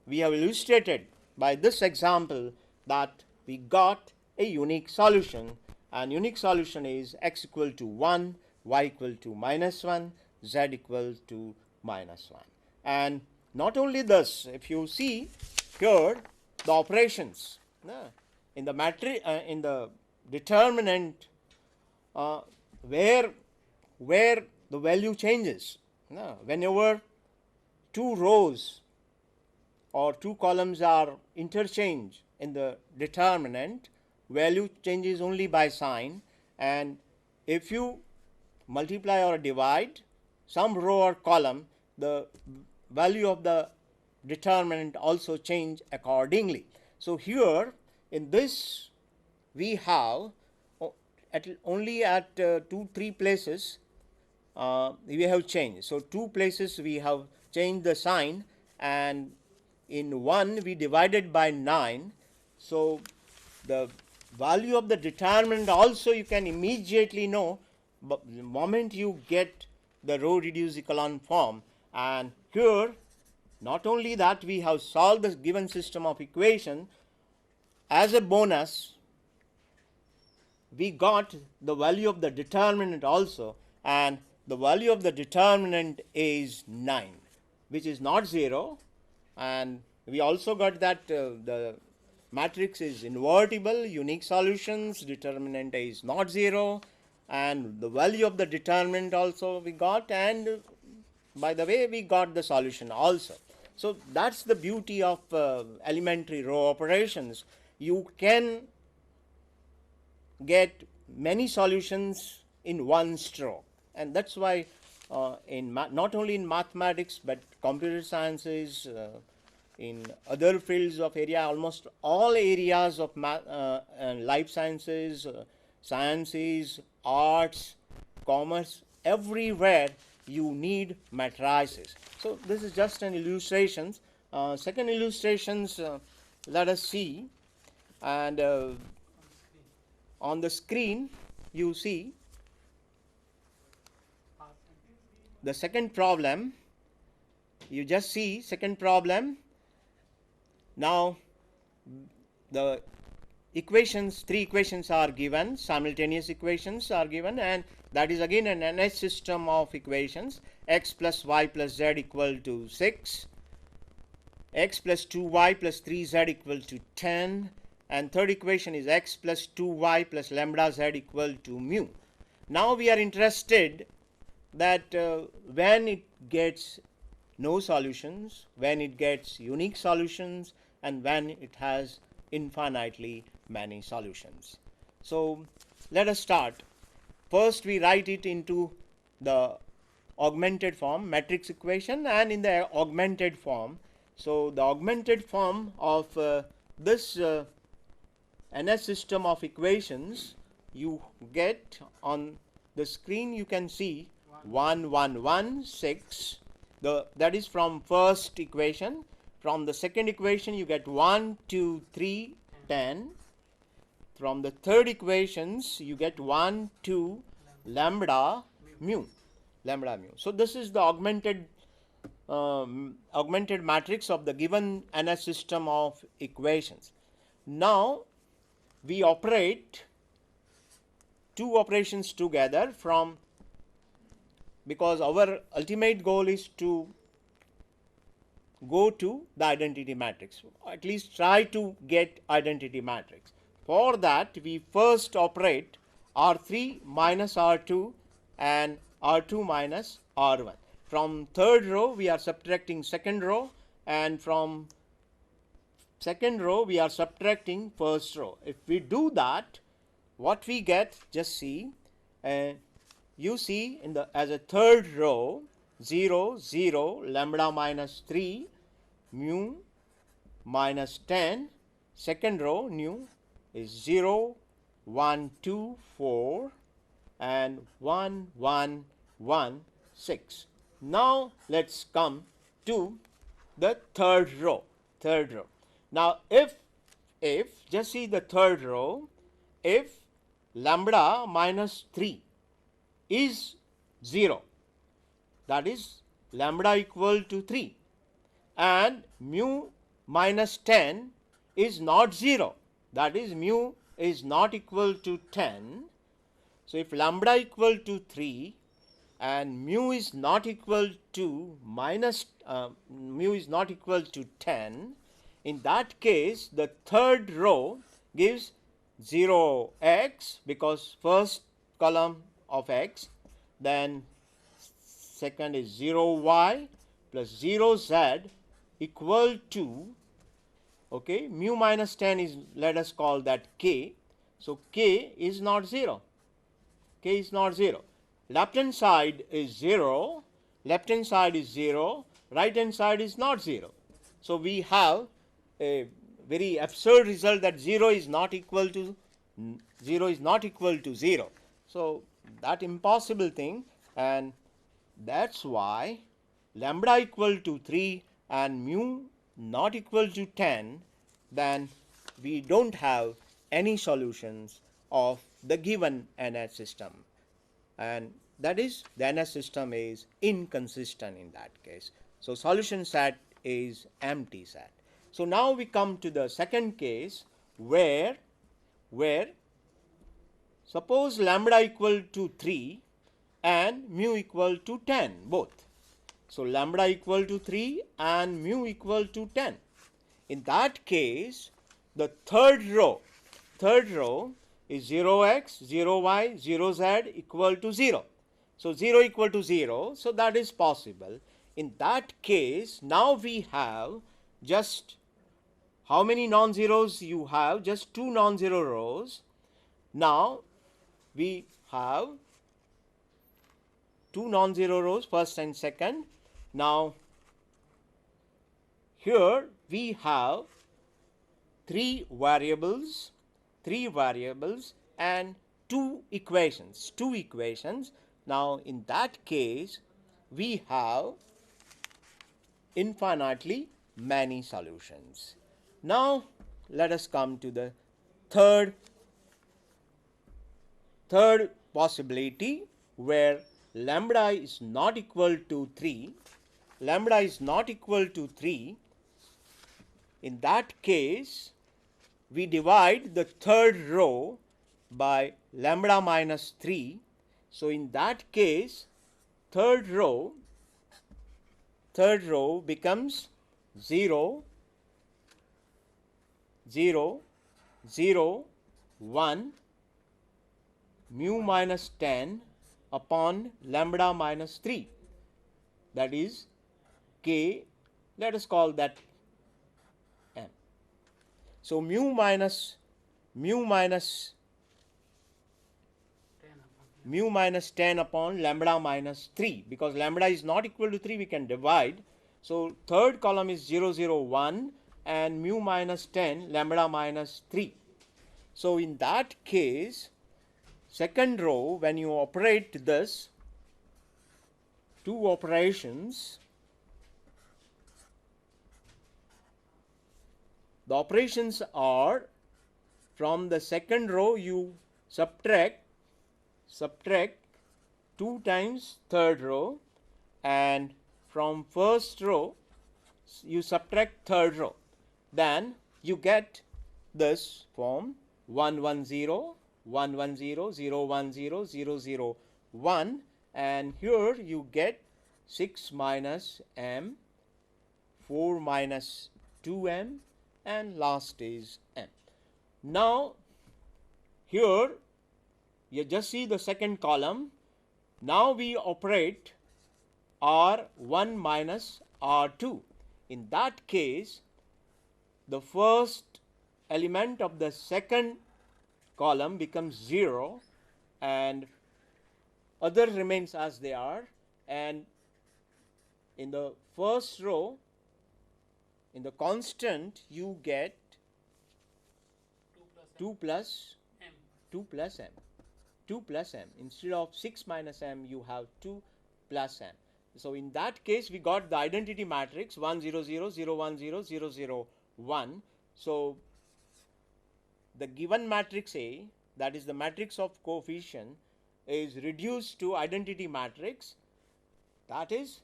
we have illustrated by this example that we got a unique solution, and unique solution is x equal to 1, y equal to -1, z equal to -1. And not only this, if you see here the operations in the matrix, in the determinant, where the value changes, whenever two rows or two columns are interchanged in the determinant, value changes only by sign, and if you multiply or divide some row or column, the value of the determinant also change accordingly. So here in this we have only at 2-3 places we have changed. So two places we have changed the sign, and in one we divided by 9. So the value of the determinant also you can immediately know the moment you get the row reduced echelon form. And here not only that we have solved the given system of equation, as a bonus we got the value of the determinant also, and the value of the determinant is 9, which is not 0. And we also got that the matrix is invertible, unique solutions, determinant is not 0, and the value of the determinant also we got, and by the way we got the solution also. So that's the beauty of elementary row operations. You can get many solutions in one stroke, and that's why not only in mathematics but computer sciences, in other fields of area, almost all areas of life sciences, sciences, arts, commerce, everywhere you need matrices. So this is just an illustration. Second illustrations, let us see. And on the screen you see the second problem. You just see second problem. Now the equations, three equations are given, simultaneous equations are given, and that is again an NH system of equations. X plus y plus z equal to 6, x plus 2y plus 3z equal to 10, and third equation is x plus 2y plus lambda z equal to mu. Now we are interested that when it gets no solutions, when it gets unique solutions, and when it has infinitely many solutions. So let us start. First we write it into the augmented form, matrix equation, and in the augmented form. So the augmented form of this NS system of equations, you get on the screen, you can see 1 1 1 6, that is from first equation. From the second equation you get 1 2 3 10. From the third equations you get 1 2 lambda mu. So this is the augmented matrix of the given NS system of equations. Now we operate two operations together, from because our ultimate goal is to go to the identity matrix, at least try to get identity matrix. For that we first operate R3 minus R2 and R2 minus R1. From third row we are subtracting second row, and from second row we are subtracting first row. If we do that, what we get, just see, you see in the as a third row 0 0 lambda minus 3 mu minus 10. Second row nu is 0 1 2 4 and 1 1 1 6. Now let's come to the third row. Now if just see the third row, if lambda minus 3 is 0, that is lambda equal to 3, and mu minus 10 is not 0, that is mu is not equal to 10. So, if lambda equal to 3 and mu is not equal to mu is not equal to 10, in that case the third row gives 0x because first column of x, then second is 0y plus 0z equal to, okay, mu minus 10 is, let us call that k. So, k is not 0, k is not 0. Left hand side is 0, left hand side is 0, right hand side is not 0. So, we have a very absurd result that 0 is not equal to 0. So, that impossible thing, and that's why lambda equal to 3 and mu not equal to 10, then we don't have any solutions of the given NH system, and that is the NH system is inconsistent in that case. So, solution set is empty set. So, now we come to the second case where suppose lambda equal to 3 and mu equal to 10 both. So, lambda equal to 3 and mu equal to 10. In that case, the third row is 0x, 0y, 0z equal to 0. So, 0 equal to 0. So, that is possible. In that case, now we have just how many non-zeros you have? Just 2 non-zero rows. Now, we have 2 non-zero rows, first and second. Now, here we have three variables and two equations. Now, in that case, we have infinitely many solutions. Now, let us come to the third possibility where lambda is not equal to 3. In that case, we divide the third row by lambda minus 3. So, in that case, third row becomes 0, 0, 0, 1, mu minus 10 upon lambda minus 3, that is k, let us call that m. So, mu minus 10 upon lambda minus 3, because lambda is not equal to 3, we can divide. So, third column is 0, 0, 1 and mu minus 10 lambda minus 3. So, in that case, second row, when you operate this two operations, the operations are, from the second row you subtract 2 times third row, and from first row you subtract third row, then you get this form 1 1 0 1 1 0 0 1 0 0 0 1, and here you get 6 minus m, 4 minus 2m, and last is m. Now, here you just see the second column. Now we operate R1 minus R2. In that case, the first element of the second column becomes 0 and other remains as they are, and in the first row, in the constant, you get 2 plus m. Instead of 6 minus m, you have 2 plus m. So, in that case, we got the identity matrix 1 0 0 0 1 0 0 0 1. So, the given matrix A, that is the matrix of coefficient, is reduced to identity matrix. That is,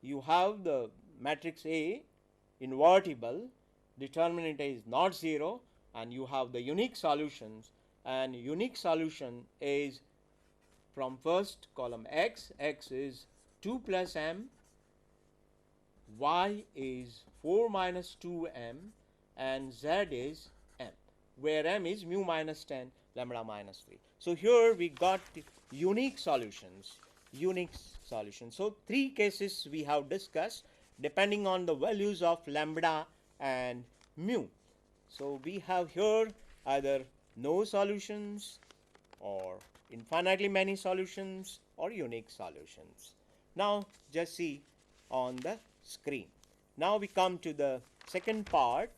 you have the matrix A invertible determinant is not 0, and you have the unique solutions, and unique solution is from first column x is 2 plus m, y is 4 minus 2m, and z is m, where m is mu minus 10 lambda minus 3. So here we got unique solutions. So three cases we have discussed depending on the values of lambda and mu. So we have here either no solutions, or infinitely many solutions, or unique solutions. Now just see on the screen. Now we come to the second part,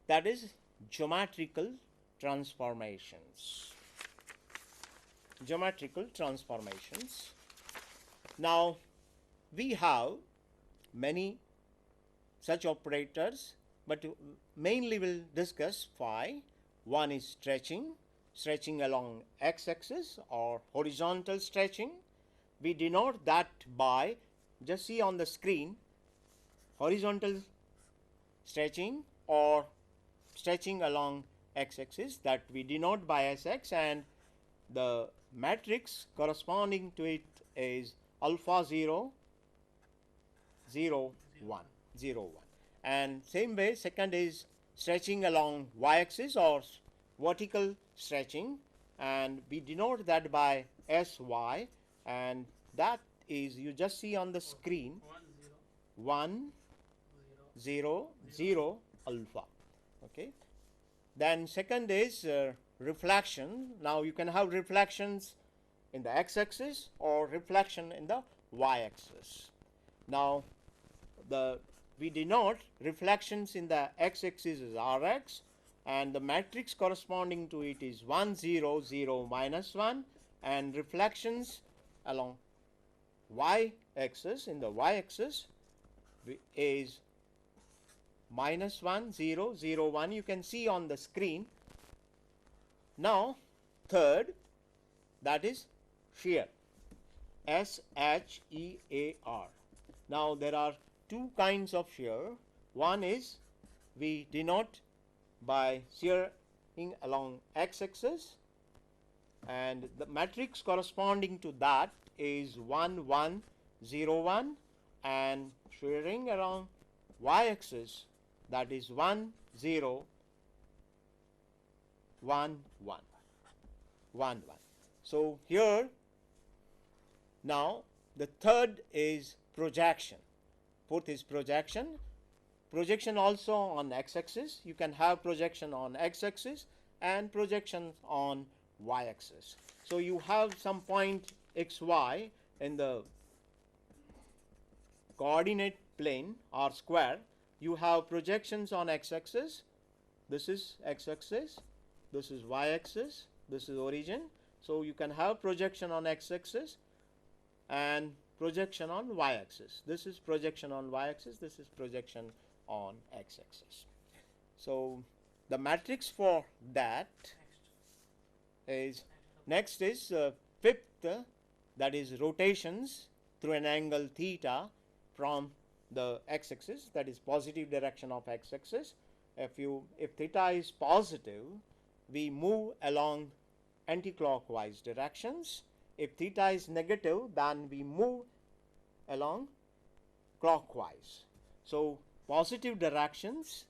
that is geometrical transformations. Geometrical transformations. Now we have many such operators, but mainly we'll discuss 5. One is stretching along x-axis or horizontal stretching. We denote that by, just see on the screen, horizontal stretching or stretching along x-axis, that we denote by Sx, and the matrix corresponding to it is alpha 0 0 1 0 1. And same way, second is stretching along y-axis or vertical stretching, and we denote that by Sy, and that is, you just see on the screen, 1 0 0 alpha. Okay. Then second is reflection. Now you can have reflections in the x-axis or reflection in the y-axis. Now we denote reflections in the x-axis is Rx, and the matrix corresponding to it is 1 0 0 minus 1, and reflections along y-axis, in the y-axis is minus 1 0 0 1. You can see on the screen. Now third, that is shear, SHEAR. Now there are two kinds of shear. One is we denote by shearing along x-axis, and the matrix corresponding to that is 1 1 0 1, and shearing along y-axis, that is 1 0 1 1 1 1. So here now the third is projection. Fourth is projection. Projection also on x-axis. You can have projection on x-axis and projection on y-axis. So you have some point xy in the coordinate plane or square. You have projections on x-axis. This is x-axis, this is y-axis, this is origin. So you can have projection on x-axis and projection on y-axis. This is projection on y-axis, this is projection on x-axis. So the matrix for that is, next is fifth, that is rotations through an angle theta from the x-axis, that is positive direction of x-axis. If theta is positive, we move along anti-clockwise directions. If theta is negative, then we move along clockwise. So positive directions,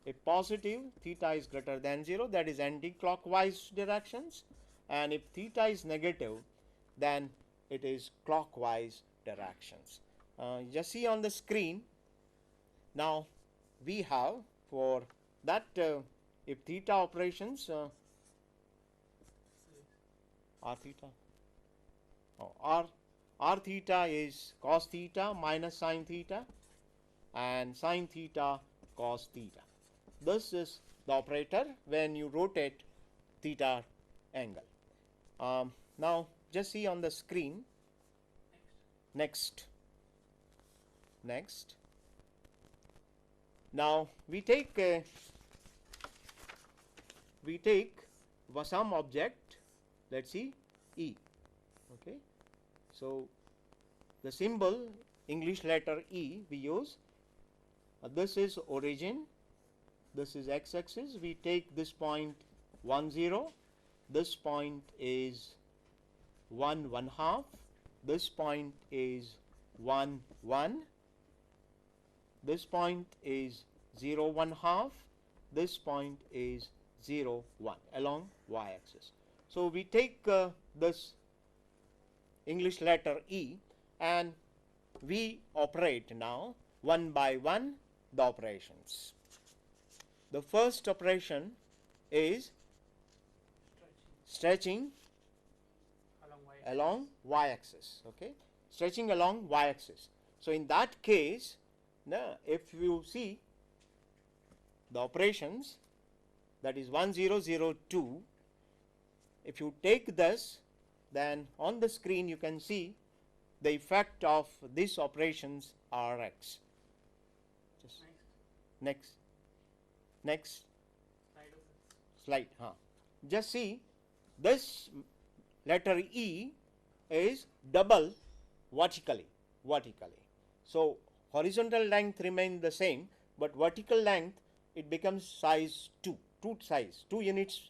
if positive, theta is greater than 0, that is anti-clockwise directions, and if theta is negative, then it is clockwise directions. Just see on the screen. Now we have for that, if theta operations r theta, r theta is cos theta minus sin theta, and sin theta cos theta. This is the operator when you rotate theta angle. Now just see on the screen. Next. Now we take some object, let's see, E. Okay, so the symbol, English letter E we use. This is origin, this is x-axis. We take this point 1 0, this point is 1 1/2, this point is 1 1, this point is 0 1/2, this point is 0 1 along y-axis. So we take this English letter E and we operate now one by one the operations. The first operation is stretching along y-axis. Okay, stretching along y-axis. So in that case, now if you see the operations, that is 1 0 0 2, if you take this, then on the screen you can see the effect of these operations are x. Just next slide. Just see this letter E is double vertically. So horizontal length remains the same, but vertical length it becomes size 2 units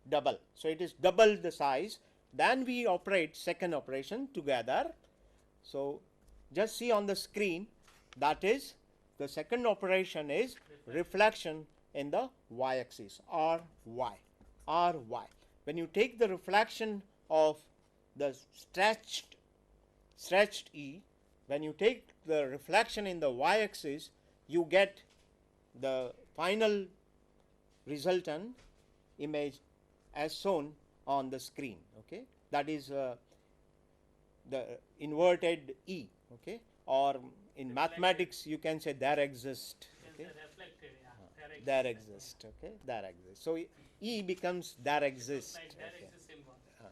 double. So it is double the size. Then we operate second operation together. So just see on the screen, that is the second operation is reflection in the y-axis, ry. When you take the reflection of the stretched E, when you take the reflection in the y-axis, you get the final resultant image as shown on the screen. Okay, that is the inverted E. Okay, or in mathematics you can say there exists. Okay, there exists. Okay, there exists. So E becomes there exists. Okay.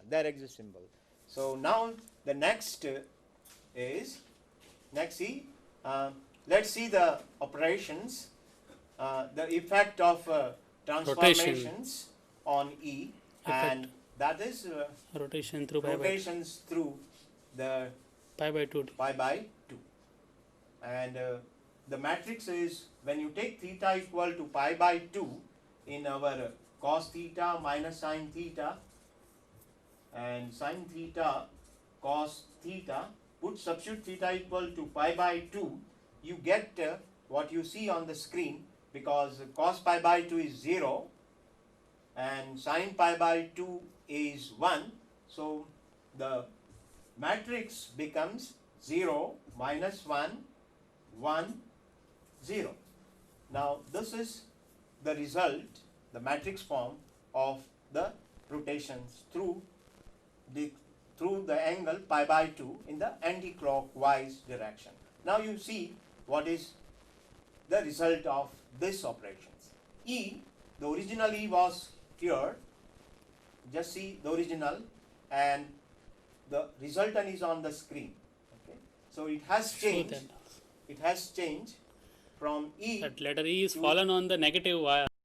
There exists symbol. So now the next is let's see the operations, the effect of transformations on E, and that is rotation through rotations through the pi by 2. And the matrix is, when you take theta equal to pi by 2 in our cos theta minus sin theta and sin theta cos theta, substitute theta equal to pi by 2, you get what you see on the screen, because cos pi by 2 is 0 and sin pi by 2 is 1. So the matrix becomes 0 minus 1 1 0. Now this is the result, the matrix form of the rotations through the angle pi by 2 in the anti-clockwise direction. Now you see what is the result of this operations. E, the original E was here. Just see the original, and the resultant is on the screen. Okay, so it has changed. It has changed from E. That letter E is fallen on the negative